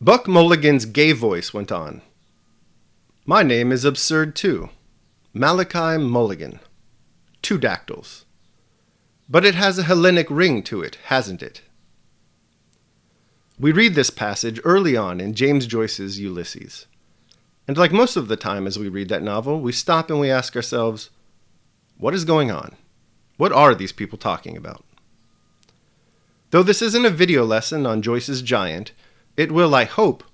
Buck Mulligan's gay voice went on. My name is absurd too. Malachi Mulligan. 2 dactyls. But it has a Hellenic ring to it, hasn't it? We read this passage early on in James Joyce's Ulysses. And like most of the time as we read that novel, we stop and we ask ourselves, what is going on? What are these people talking about? Though this isn't a video lesson on Joyce's Giant, it will, I hope,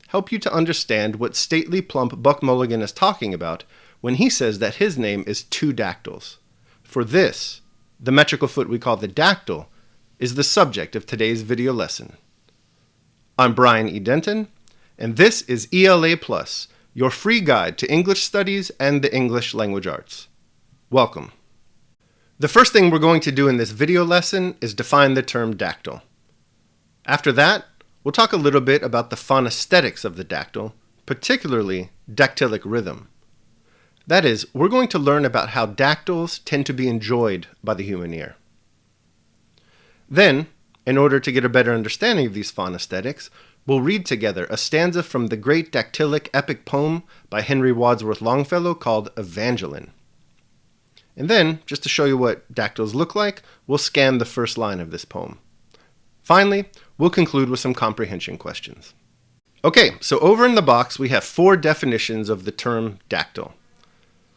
help you to understand what stately plump Buck Mulligan is talking about when he says that his name is 2 dactyls. For this, the metrical foot we call the dactyl, is the subject of today's video lesson. I'm Brian E. Denton, and this is ELA Plus, your free guide to English studies and the English language arts. Welcome. The first thing we're going to do in this video lesson is define the term dactyl. After that, we'll talk a little bit about the phonaesthetics of the dactyl, particularly dactylic rhythm. That is, we're going to learn about how dactyls tend to be enjoyed by the human ear. Then, in order to get a better understanding of these phonaesthetics, we'll read together a stanza from the great dactylic epic poem by Henry Wadsworth Longfellow called Evangeline. And then, just to show you what dactyls look like, we'll scan the first line of this poem. Finally, we'll conclude with some comprehension questions. Okay, so over in the box we have 4 definitions of the term dactyl.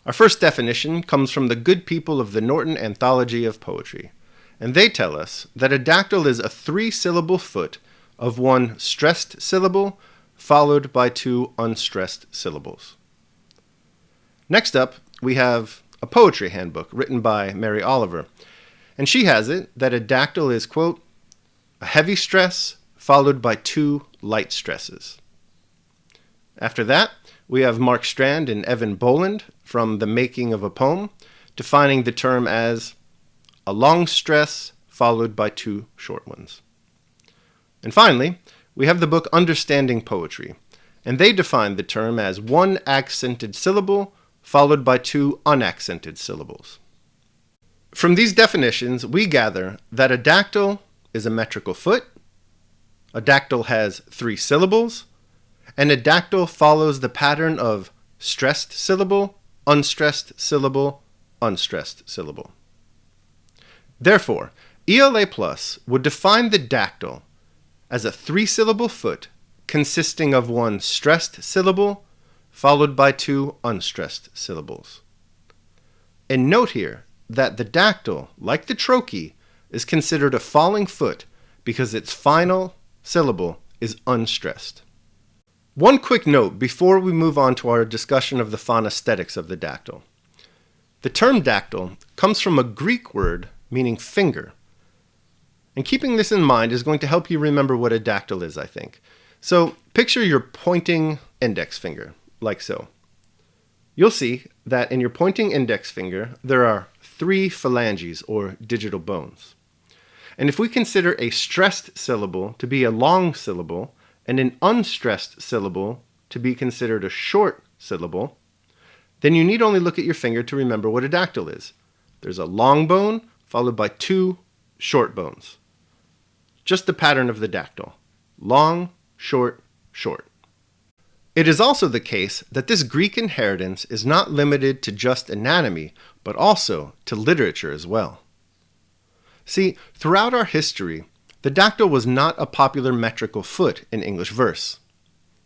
Our first definition comes from the good people of the Norton Anthology of Poetry, and they tell us that a dactyl is a 3-syllable foot of 1 stressed syllable followed by 2 unstressed syllables. Next up, we have a poetry handbook written by Mary Oliver, and she has it that a dactyl is, quote, a heavy stress followed by 2 light stresses. After that, we have Mark Strand and Evan Boland from The Making of a Poem, defining the term as a long stress followed by 2 short ones. And finally, we have the book Understanding Poetry, and they define the term as 1 accented syllable followed by 2 unaccented syllables. From these definitions, we gather that a dactyl is a metrical foot, a dactyl has 3 syllables, and a dactyl follows the pattern of stressed syllable, unstressed syllable, unstressed syllable. Therefore, ELA Plus would define the dactyl as a 3-syllable foot consisting of 1 stressed syllable followed by 2 unstressed syllables. And note here that the dactyl, like the trochee, is considered a falling foot because its final syllable is unstressed. One quick note before we move on to our discussion of the phonaesthetics of the dactyl. The term dactyl comes from a Greek word meaning finger. And keeping this in mind is going to help you remember what a dactyl is, I think. So picture your pointing index finger, like so. You'll see that in your pointing index finger, there are 3 phalanges, or digital bones. And if we consider a stressed syllable to be a long syllable, and an unstressed syllable to be considered a short syllable, then you need only look at your finger to remember what a dactyl is. There's a long bone followed by 2 short bones. Just the pattern of the dactyl. Long, short, short. It is also the case that this Greek inheritance is not limited to just anatomy, but also to literature as well. See, throughout our history, the dactyl was not a popular metrical foot in English verse.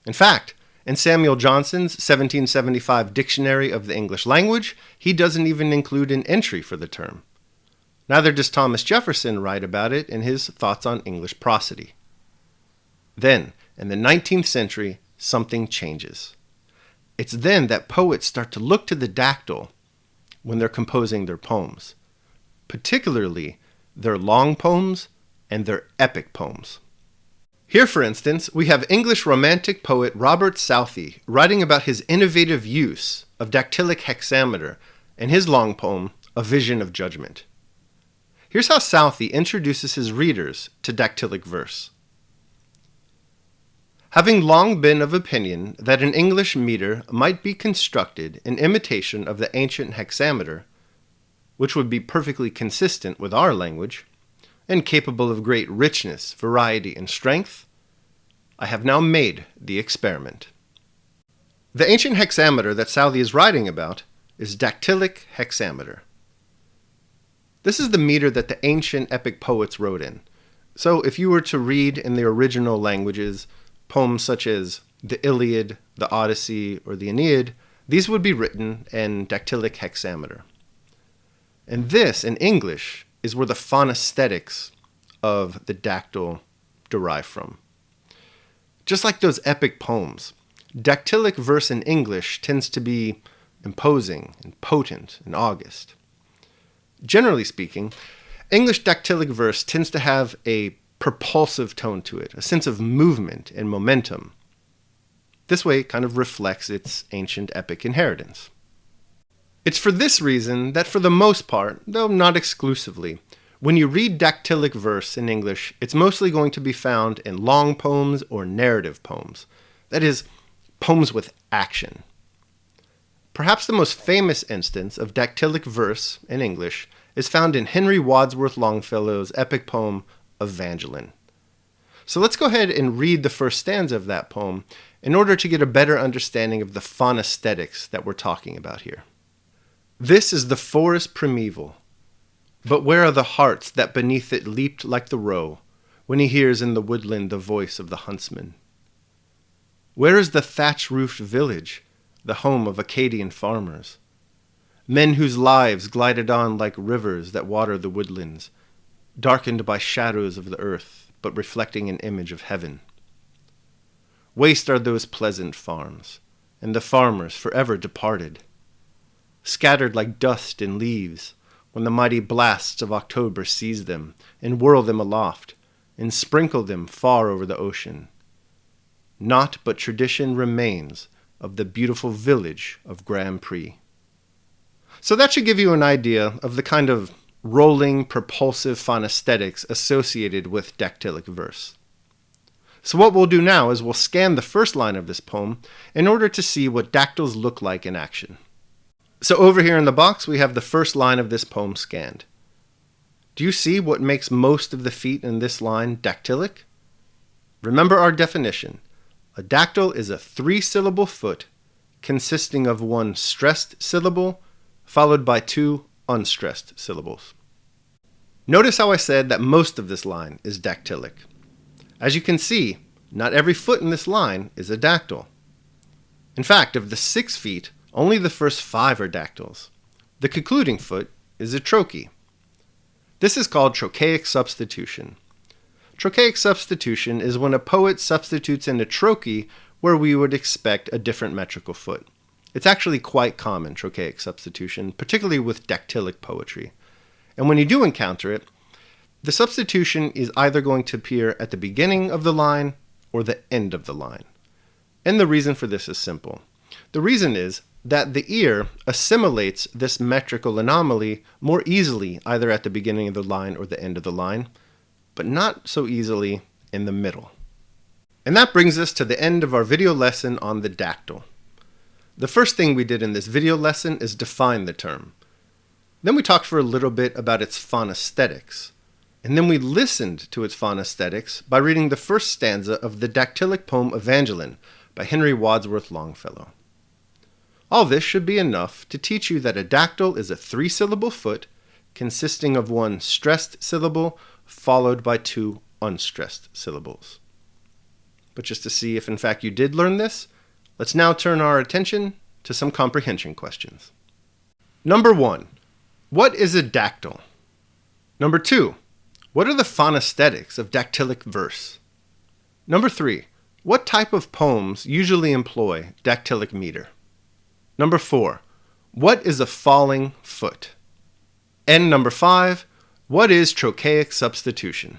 In fact, in Samuel Johnson's 1775 Dictionary of the English Language, he doesn't even include an entry for the term. Neither does Thomas Jefferson write about it in his Thoughts on English Prosody. Then, in the 19th century, something changes. It's then that poets start to look to the dactyl when they're composing their poems, particularly their long poems and their epic poems. Here, for instance, we have English Romantic poet Robert Southey writing about his innovative use of dactylic hexameter in his long poem, A Vision of Judgment. Here's how Southey introduces his readers to dactylic verse. Having long been of opinion that an English meter might be constructed in imitation of the ancient hexameter, which would be perfectly consistent with our language, and capable of great richness, variety, and strength, I have now made the experiment. The ancient hexameter that Southey is writing about is dactylic hexameter. This is the meter that the ancient epic poets wrote in. So if you were to read in the original languages poems such as the Iliad, the Odyssey, or the Aeneid, these would be written in dactylic hexameter. And this, in English, is where the phonaesthetics of the dactyl derive from. Just like those epic poems, dactylic verse in English tends to be imposing and potent and august. Generally speaking, English dactylic verse tends to have a propulsive tone to it, a sense of movement and momentum. This way it kind of reflects its ancient epic inheritance. It's for this reason that for the most part, though not exclusively, when you read dactylic verse in English, it's mostly going to be found in long poems or narrative poems. That is, poems with action. Perhaps the most famous instance of dactylic verse in English is found in Henry Wadsworth Longfellow's epic poem, Evangeline. So let's go ahead and read the first stanza of that poem in order to get a better understanding of the phonaesthetics that we're talking about here. This is the forest primeval, but where are the hearts that beneath it leaped like the roe, when he hears in the woodland the voice of the huntsman? Where is the thatch-roofed village, the home of Acadian farmers? Men whose lives glided on like rivers that water the woodlands, darkened by shadows of the earth, but reflecting an image of heaven. Waste are those pleasant farms, and the farmers forever departed, scattered like dust and leaves, when the mighty blasts of October seize them, and whirl them aloft, and sprinkle them far over the ocean. Naught but tradition remains of the beautiful village of Grand Prix. So that should give you an idea of the kind of rolling, propulsive phonaesthetics associated with dactylic verse. So what we'll do now is we'll scan the first line of this poem in order to see what dactyls look like in action. So over here in the box, we have the first line of this poem scanned. Do you see what makes most of the feet in this line dactylic? Remember our definition. A dactyl is a 3-syllable foot consisting of one stressed syllable followed by 2 unstressed syllables. Notice how I said that most of this line is dactylic. As you can see, not every foot in this line is a dactyl. In fact, of the 6 feet, only the first 5 are dactyls. The concluding foot is a trochee. This is called trochaic substitution. Trochaic substitution is when a poet substitutes in a trochee where we would expect a different metrical foot. It's actually quite common, trochaic substitution, particularly with dactylic poetry. And when you do encounter it, the substitution is either going to appear at the beginning of the line or the end of the line. And the reason for this is simple. The reason is that the ear assimilates this metrical anomaly more easily either at the beginning of the line or the end of the line, but not so easily in the middle. And that brings us to the end of our video lesson on the dactyl. The first thing we did in this video lesson is define the term. Then we talked for a little bit about its phonaesthetics. And then we listened to its phonaesthetics by reading the first stanza of the dactylic poem Evangeline by Henry Wadsworth Longfellow. All this should be enough to teach you that a dactyl is a 3-syllable foot consisting of one stressed syllable followed by 2 unstressed syllables. But just to see if in fact you did learn this, let's now turn our attention to some comprehension questions. Number 1. What is a dactyl? Number 2. What are the phonaesthetics of dactylic verse? Number 3. What type of poems usually employ dactylic meter? Number 4. What is a falling foot? And number 5. What is trochaic substitution?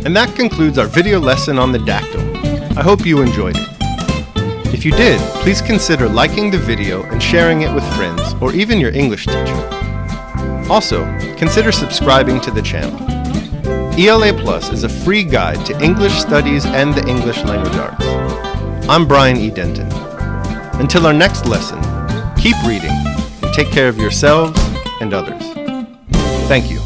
And that concludes our video lesson on the dactyl. I hope you enjoyed it. If you did, please consider liking the video and sharing it with friends or even your English teacher. Also, consider subscribing to the channel. ELA Plus is a free guide to English studies and the English language arts. I'm Brian E. Denton. Until our next lesson, keep reading and take care of yourselves and others. Thank you.